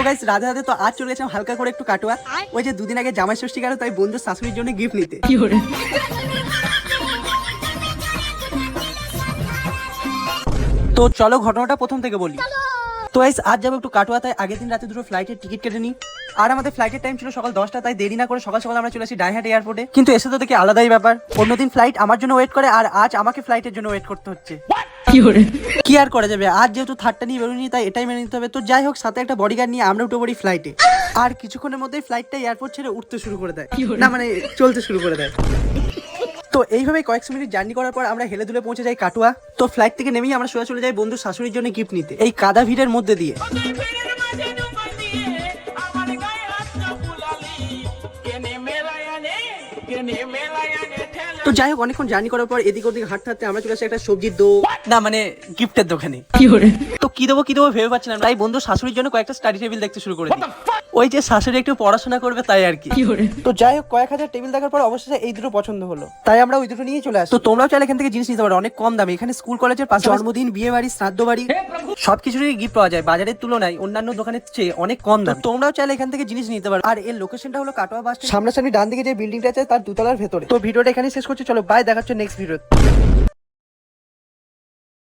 তো গাইস রাধে রাধে। তো আজ চলে গেছিলাম হালকা করে একটু কাটোয়া। ওই যে দুদিন আগে জামাই ষষ্ঠী গেল, তাই বন্ধুর শাশুড়ির জন্য গিফট নিতে। তো চলো ঘটনাটা প্রথম থেকে বলি। তো গাইস আজ যাবো একটু কাটোয়া, তাই আগের দিন রাতে দুটো ফ্লাইটের টিকিট কেটে নিই। আর আমাদের ফ্লাইটের টাইম ছিল সকাল 10টা, তাই দেরি না করে সকাল সকাল আমরা চলে আসি ডাইহাট এয়ারপোর্টে। কিন্তু এসে তো দেখি আলাদাই ব্যাপার, অন্যদিন ফ্লাইট আমার জন্য ওয়েট করে আর আজ আমাকে ফ্লাইটের জন্য ওয়েট করতে হচ্ছে। কি আর করা যাবে, আজ যেহেতু থার্ডটা নিয়ে বেরোনি তাই এটাই মেনে নিতে হবে। তো যাই হোক, সাথে একটা বডিগার্ড নিয়ে আমরা উঠে পড়ি ফ্লাইটে। আর কিছুক্ষণের মধ্যেই ফ্লাইটটা এয়ারপোর্ট ছেড়ে উঠতে শুরু করে দেয়, না মানে চলতে শুরু করে দেয়। তো এইভাবে কয়েকশো মিনিট জার্নি করার পর আমরা হেলে দুলে পৌঁছে যাই কাটোয়া। তো ফ্লাইট থেকে নেমেই আমরা সোজা চলে যাই বন্ধুর শাশুড়ির জন্য গিফট নিতে, এই কাদা ভিড়ের মধ্যে দিয়ে। তো যাই হোক, অনেকক্ষণ জার্নি করার পর এদিক ওদিক হাঁটতে হাঁটতে আমরা চলে আসি একটা সবজির না মানে গিফটের দোকানে। তো কি দেবো ভেবে পাচ্ছিলাম, তাই বন্ধু শাশুড়ির জন্য কয়েকটা স্টাডি টেবিল দেখতে শুরু করে দিই। ওই যে শাশুড়ি একটু পড়াশোনা করবে তাই আর কি। তো যাই হোক, কয়েক হাজার টেবিল দেখার পর অবশেষে এই দুটো পছন্দ হলো, তাই আমরা ওই দুটো নিয়ে চলে আসি। তো তোমরাও চাইলে এখান থেকে জিনিস নিতে পারো অনেক কম দামে। এখানে স্কুল কলেজের পাশে জন্মদিন, বিয়ে বাড়ি, শ্রাদ্ধ বাড়ি সবকিছুরই গিফট পাওয়া যায় বাজারের তুলনায় অন্যান্য দোকানের চেয়ে অনেক কম দাম। তোমরাও চাইলে এখান থেকে জিনিস নিতে পারো। আর এর লোকেশনটা হলো কাটোয়া বাস স্ট্যান্ড সামনাসামনি ডান দিকে যে বিল্ডিংটা আছে তার দুতলার ভেতরে। তো ভিডিওটা এখানে শেষ করছি, চলো বাই, দেখাচ্ছে নেক্সট ভিডিও।